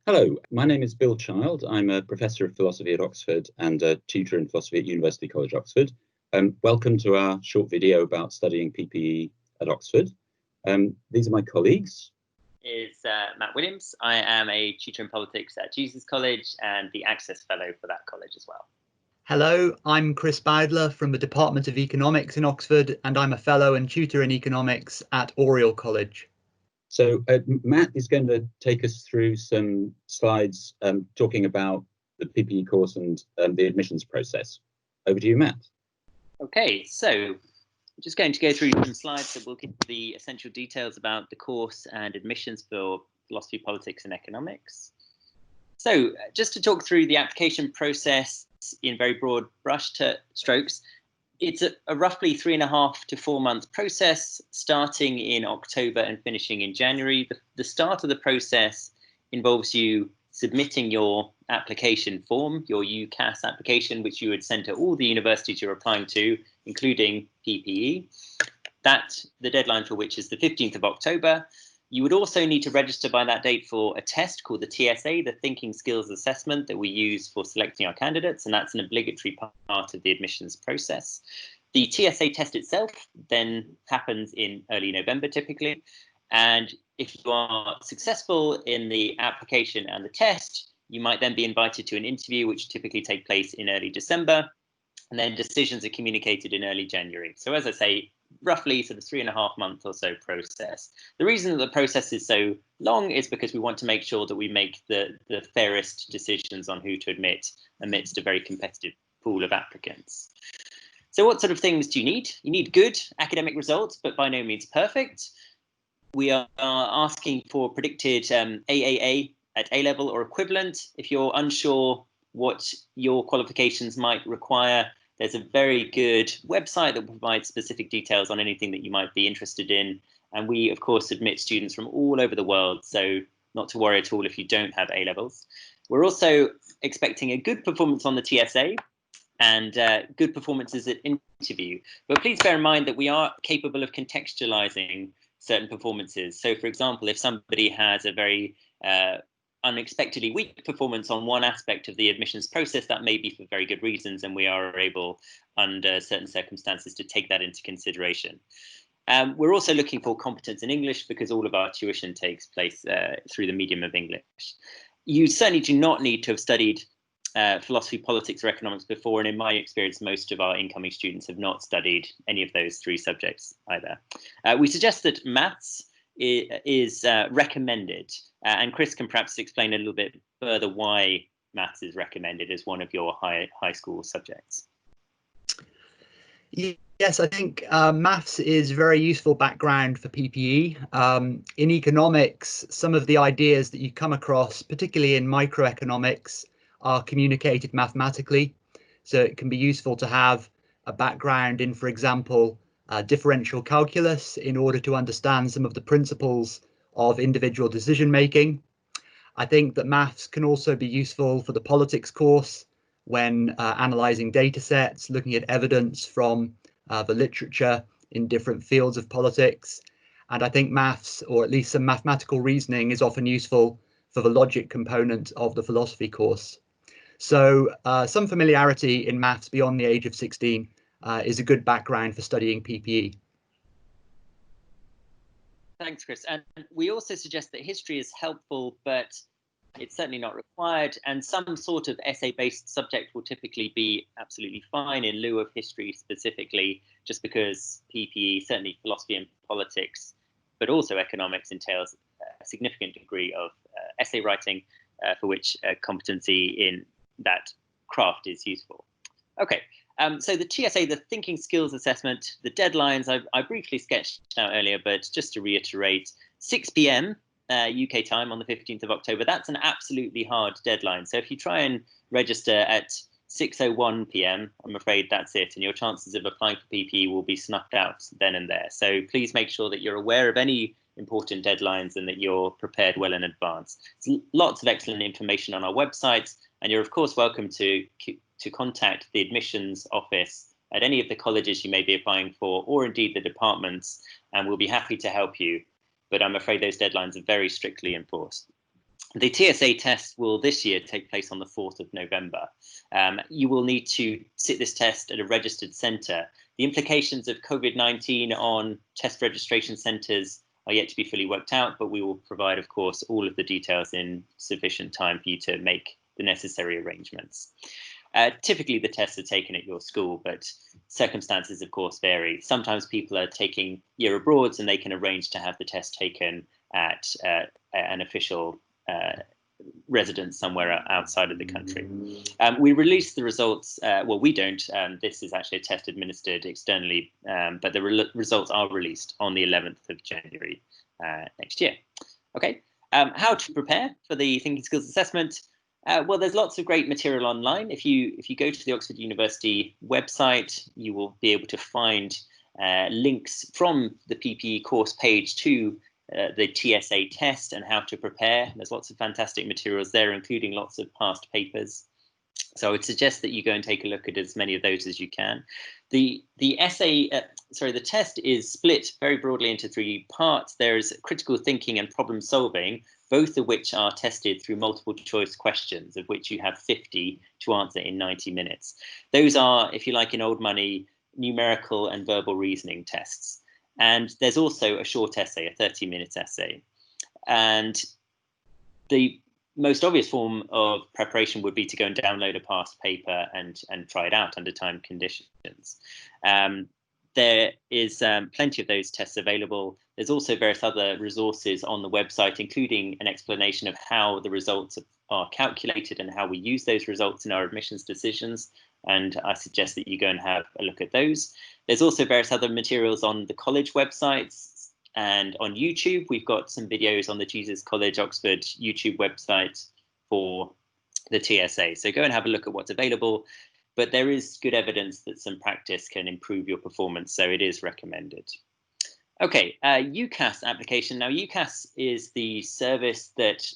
Hello, my name is Bill Child. I'm a professor of philosophy at Oxford and a tutor in philosophy at University College Oxford. Welcome to our short video about studying PPE at Oxford. These are my colleagues. Is Matt Williams. I am a tutor in politics at Jesus College and the Access Fellow for that college as well. Hello, I'm Chris Bowdler from the Department of Economics in Oxford, and I'm a fellow and tutor in economics at Oriel College. So Matt is going to take us through some slides talking about the PPE course and the admissions process. Over to you, Matt. Okay, so I'm just going to go through some slides that will give the essential details about the course and admissions for philosophy, politics and economics. So just to talk through the application process in very broad brush strokes, it's a roughly 3.5 to 4 month process starting in October and finishing in January. The start of the process involves you submitting your application form, your UCAS application, which you would send to all the universities you're applying to, including PPE. The deadline for which is the 15th of October. You would also need to register by that date for a test called the TSA, the Thinking Skills Assessment that we use for selecting our candidates, and that's an obligatory part of the admissions process. The TSA test itself then happens in early November typically, and if you are successful in the application and the test, you might then be invited to an interview, which typically take place in early December, and then decisions are communicated in early January. So as I say, roughly sort of 3.5 month or so process. The reason that the process is so long is because we want to make sure that we make the fairest decisions on who to admit amidst a very competitive pool of applicants. So what sort of things do you need? You need good academic results, but by no means perfect. We are asking for predicted AAA at A-level or equivalent. If you're unsure what your qualifications might require, there's a very good website that provides specific details on anything that you might be interested in. And we, of course, admit students from all over the world, so not to worry at all if you don't have A-levels. We're also expecting a good performance on the TSA and good performances at interview. But please bear in mind that we are capable of contextualizing certain performances. So, for example, if somebody has a very unexpectedly weak performance on one aspect of the admissions process, that may be for very good reasons, and we are able, under certain circumstances, to take that into consideration. We're also looking for competence in English because all of our tuition takes place through the medium of English. You certainly do not need to have studied philosophy, politics, or economics before, and in my experience, most of our incoming students have not studied any of those three subjects either. We suggest that maths is recommended, and Chris can perhaps explain a little bit further why maths is recommended as one of your high school subjects. Yes, I think maths is very useful background for PPE. In economics, some of the ideas that you come across, particularly in microeconomics, are communicated mathematically. So it can be useful to have a background in, for example, differential calculus in order to understand some of the principles of individual decision making. I think that maths can also be useful for the politics course when analysing data sets, looking at evidence from the literature in different fields of politics. And I think maths, or at least some mathematical reasoning, is often useful for the logic component of the philosophy course. So some familiarity in maths beyond the age of 16 is a good background for studying PPE. Thanks, Chris. And we also suggest that history is helpful, but it's certainly not required. And some sort of essay-based subject will typically be absolutely fine in lieu of history specifically, just because PPE, certainly philosophy and politics, but also economics, entails a significant degree of essay writing for which competency in that craft is useful. Okay. So the TSA, the Thinking Skills Assessment, the deadlines I briefly sketched out earlier, but just to reiterate, 6 p.m. UK time on the 15th of October, that's an absolutely hard deadline. So if you try and register at 6:01 p.m, I'm afraid that's it, and your chances of applying for PPE will be snuffed out then and there. So please make sure that you're aware of any important deadlines and that you're prepared well in advance. There's lots of excellent information on our website, and you're of course welcome to contact the admissions office at any of the colleges you may be applying for, or indeed the departments, and we'll be happy to help you. But I'm afraid those deadlines are very strictly enforced. The TSA test will this year take place on the 4th of November. You will need to sit this test at a registered centre. The implications of COVID-19 on test registration centres are yet to be fully worked out, but we will provide, of course, all of the details in sufficient time for you to make the necessary arrangements. Typically, the tests are taken at your school, but circumstances, of course, vary. Sometimes people are taking year abroads and they can arrange to have the test taken at an official residence somewhere outside of the country. We release the results, well, we don't. This is actually a test administered externally, but the results are released on the 11th of January next year. Okay, how to prepare for the Thinking Skills Assessment? Well, there's lots of great material online. If you go to the Oxford University website, you will be able to find links from the PPE course page to the TSA test and how to prepare. There's lots of fantastic materials there, including lots of past papers. So I would suggest that you go and take a look at as many of those as you can. The test is split very broadly into 3 parts. There's critical thinking and problem solving, both of which are tested through multiple choice questions, of which you have 50 to answer in 90 minutes. Those are, if you like, in old money, numerical and verbal reasoning tests. And there's also a short essay, a 30-minute essay. And the most obvious form of preparation would be to go and download a past paper and try it out under time conditions. There is plenty of those tests available. There's also various other resources on the website, including an explanation of how the results are calculated and how we use those results in our admissions decisions. And I suggest that you go and have a look at those. There's also various other materials on the college websites and on YouTube. We've got some videos on the Jesus College Oxford YouTube website for the TSA. So go and have a look at what's available. But there is good evidence that some practice can improve your performance, so it is recommended. Okay, UCAS application. Now, UCAS is the service that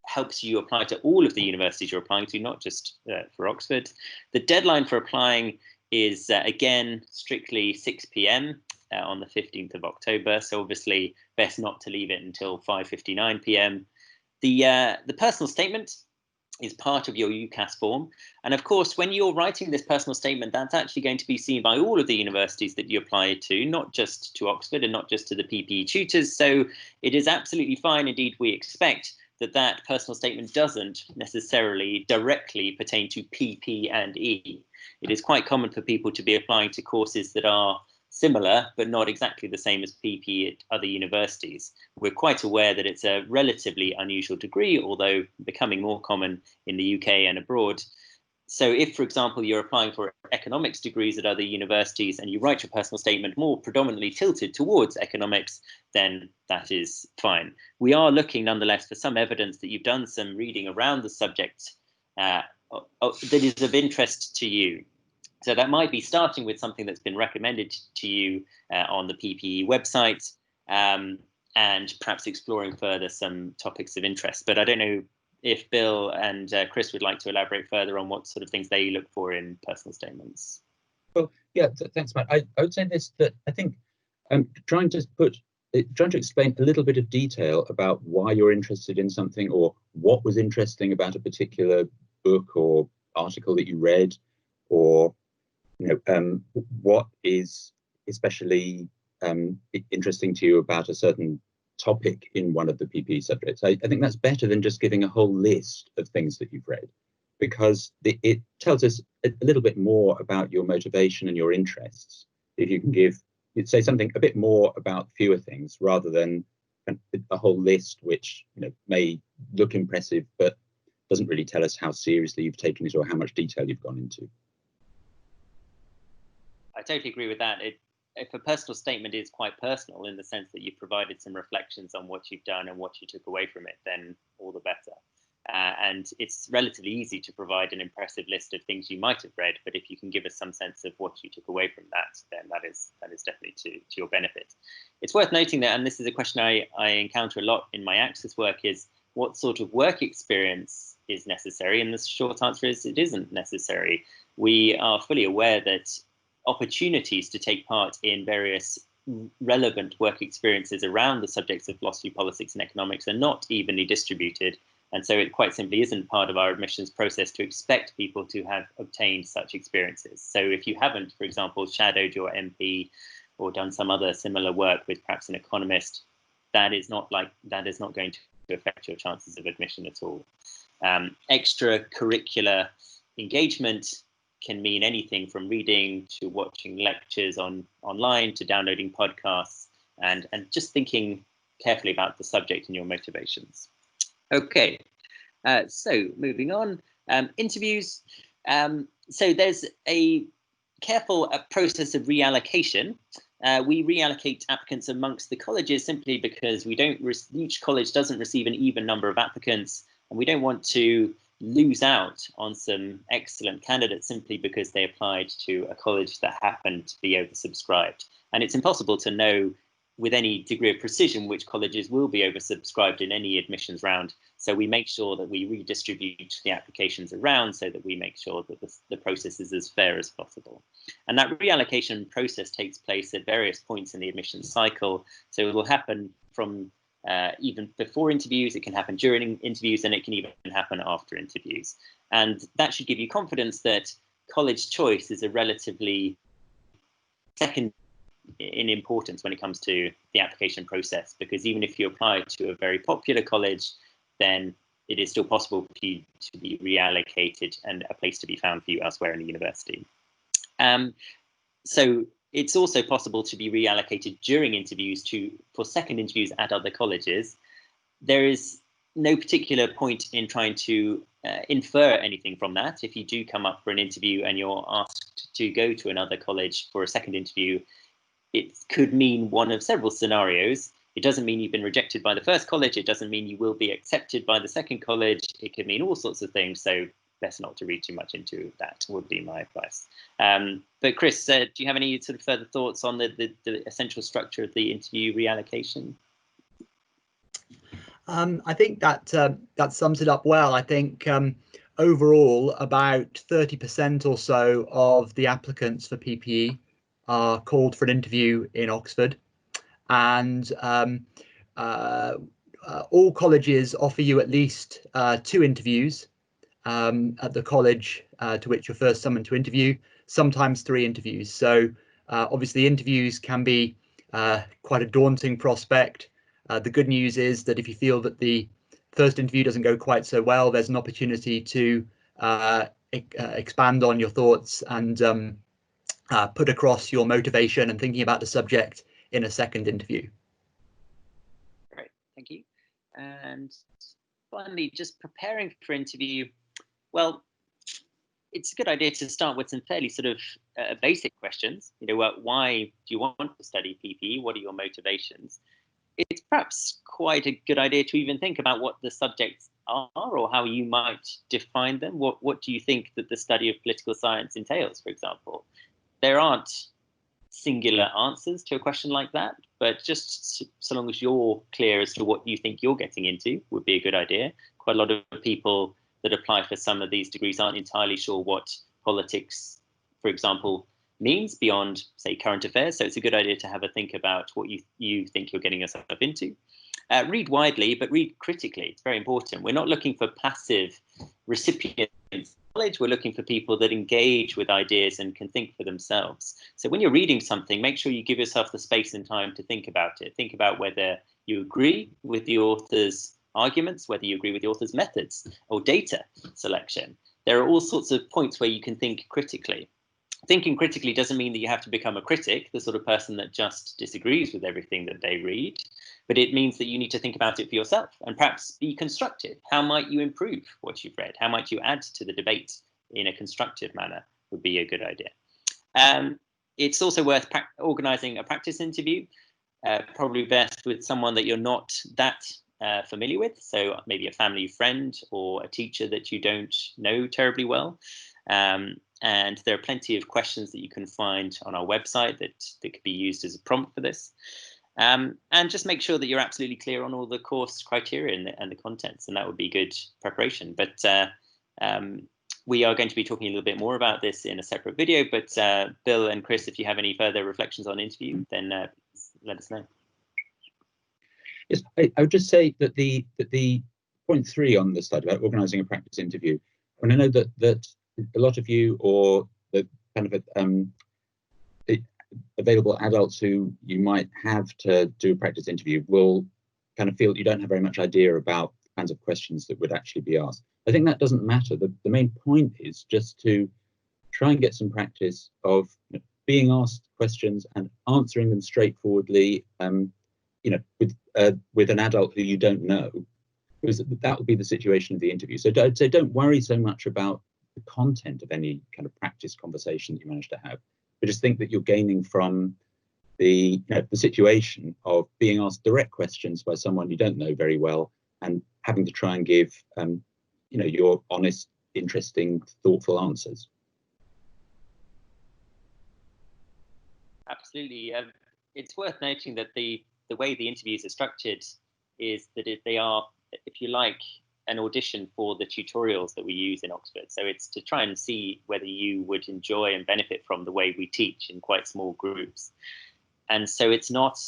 helps you apply to all of the universities you're applying to, not just for Oxford. The deadline for applying is, again, strictly 6 p.m. On the 15th of October. So obviously, best not to leave it until 5:59 p.m. The personal statement is part of your UCAS form. And of course, when you're writing this personal statement, that's actually going to be seen by all of the universities that you apply to, not just to Oxford and not just to the PPE tutors. So it is absolutely fine. Indeed, we expect that personal statement doesn't necessarily directly pertain to PP and E. It is quite common for people to be applying to courses that are similar, but not exactly the same as PP at other universities. We're quite aware that it's a relatively unusual degree, although becoming more common in the UK and abroad. So if, for example, you're applying for economics degrees at other universities and you write your personal statement more predominantly tilted towards economics, then that is fine. We are looking nonetheless for some evidence that you've done some reading around the subject that is of interest to you. So that might be starting with something that's been recommended to you on the PPE website and perhaps exploring further some topics of interest. But I don't know if Bill and Chris would like to elaborate further on what sort of things they look for in personal statements. Well, yeah, thanks, Matt. I would say this, that I think trying to explain a little bit of detail about why you're interested in something or what was interesting about a particular book or article that you read, or what is especially interesting to you about a certain topic in one of the PPE subjects. I think that's better than just giving a whole list of things that you've read, because it tells us a little bit more about your motivation and your interests. If you can say something a bit more about fewer things rather than a whole list, which may look impressive but doesn't really tell us how seriously you've taken it or how much detail you've gone into. I totally agree with that. If a personal statement is quite personal in the sense that you've provided some reflections on what you've done and what you took away from it, then all the better. And it's relatively easy to provide an impressive list of things you might have read, but if you can give us some sense of what you took away from that, then that is definitely to your benefit. It's worth noting that, and this is a question I encounter a lot in my Access work, is what sort of work experience is necessary? And the short answer is it isn't necessary. We are fully aware that opportunities to take part in various relevant work experiences around the subjects of philosophy, politics, and economics are not evenly distributed. And so it quite simply isn't part of our admissions process to expect people to have obtained such experiences. So if you haven't, for example, shadowed your MP or done some other similar work with perhaps an economist, that is not going to affect your chances of admission at all. Extracurricular engagement can mean anything from reading to watching lectures online to downloading podcasts, and just thinking carefully about the subject and your motivations. Okay, so moving on, interviews. So there's a careful process of reallocation. We reallocate applicants amongst the colleges simply because each college doesn't receive an even number of applicants, and we don't want to lose out on some excellent candidates simply because they applied to a college that happened to be oversubscribed. And it's impossible to know with any degree of precision which colleges will be oversubscribed in any admissions round. So we make sure that we redistribute the applications around so that we make sure that the process is as fair as possible. And that reallocation process takes place at various points in the admissions cycle. So it will happen from even before interviews, it can happen during interviews, and it can even happen after interviews. And that should give you confidence that college choice is a relatively second in importance when it comes to the application process, because even if you apply to a very popular college, then it is still possible for you to be reallocated and a place to be found for you elsewhere in the university. So it's also possible to be reallocated during interviews for second interviews at other colleges. There is no particular point in trying to infer anything from that. If you do come up for an interview and you're asked to go to another college for a second interview, it could mean one of several scenarios. It doesn't mean you've been rejected by the first college. It doesn't mean you will be accepted by the second college. It could mean all sorts of things. So best not to read too much into that would be my advice. But Chris, do you have any sort of further thoughts on the essential structure of the interview reallocation? I think that sums it up well. I think overall about 30% or so of the applicants for PPE are called for an interview in Oxford, and all colleges offer you at least 2 interviews at the college to which you're first summoned to interview, sometimes 3 interviews. So obviously interviews can be quite a daunting prospect. The good news is that if you feel that the first interview doesn't go quite so well, there's an opportunity to expand on your thoughts and put across your motivation and thinking about the subject in a second interview. Great, thank you. And finally, just preparing for interview. Well, it's a good idea to start with some fairly sort of basic questions. You know, why do you want to study PPE? What are your motivations? It's perhaps quite a good idea to even think about what the subjects are or how you might define them. What do you think that the study of political science entails, for example? There aren't singular answers to a question like that, but just so long as you're clear as to what you think you're getting into would be a good idea. Quite a lot of people that apply for some of these degrees aren't entirely sure what politics, for example, means beyond, say, current affairs. So it's a good idea to have a think about what you think you're getting yourself into. Read widely, but read critically. It's very important. We're not looking for passive recipients of knowledge. We're looking for people that engage with ideas and can think for themselves. So when you're reading something, make sure you give yourself the space and time to think about it. Think about whether you agree with the author's arguments, whether you agree with the author's methods or data selection. There are all sorts of points where you can think critically. Thinking critically doesn't mean that you have to become a critic, the sort of person that just disagrees with everything that they read, but it means that you need to think about it for yourself and perhaps be constructive. How might you improve what you've read? How might you add to the debate in a constructive manner would be a good idea. It's also worth organising a practice interview, probably best with someone that you're not that familiar with, so maybe a family friend or a teacher that you don't know terribly well. And there are plenty of questions that you can find on our website that could be used as a prompt for this. And just make sure that you're absolutely clear on all the course criteria and the contents, and that would be good preparation. But we are going to be talking a little bit more about this in a separate video. But Bill and Chris, if you have any further reflections on interview, then let us know. Yes, I would just say that the point 3 on the slide about organising a practice interview, and I know that a lot of you, or the kind of available adults who you might have to do a practice interview, will kind of feel you don't have very much idea about the kinds of questions that would actually be asked. I think that doesn't matter. The main point is just to try and get some practice of being asked questions and answering them straightforwardly, with an adult who you don't know, because that will be the situation of the interview. So don't worry so much about the content of any kind of practice conversation that you manage to have, but just think that you're gaining from the situation of being asked direct questions by someone you don't know very well, and having to try and give your honest, interesting, thoughtful answers. Absolutely. It's worth noting that the way the interviews are structured is that they are, if you like, an audition for the tutorials that we use in Oxford. So it's to try and see whether you would enjoy and benefit from the way we teach in quite small groups. And so it's not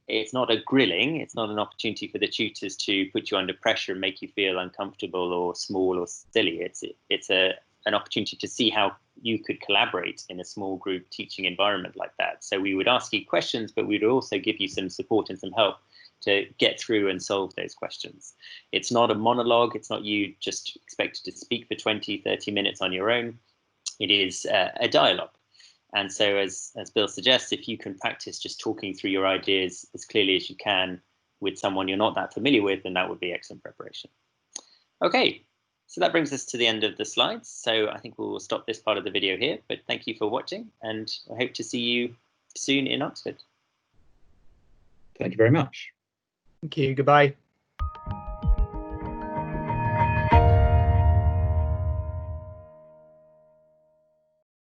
a grilling. It's not an opportunity for the tutors to put you under pressure and make you feel uncomfortable or small or silly. It's an opportunity to see how you could collaborate in a small group teaching environment like that. So we would ask you questions, but we would also give you some support and some help to get through and solve those questions. It's not a monologue. It's not you just expected to speak for 20, 30 minutes on your own. It is a dialogue. And so as Bill suggests, if you can practice just talking through your ideas as clearly as you can with someone you're not that familiar with, then that would be excellent preparation. Okay, so that brings us to the end of the slides. So I think we'll stop this part of the video here, but thank you for watching, and I hope to see you soon in Oxford. Thank you very much. Thank you. Goodbye.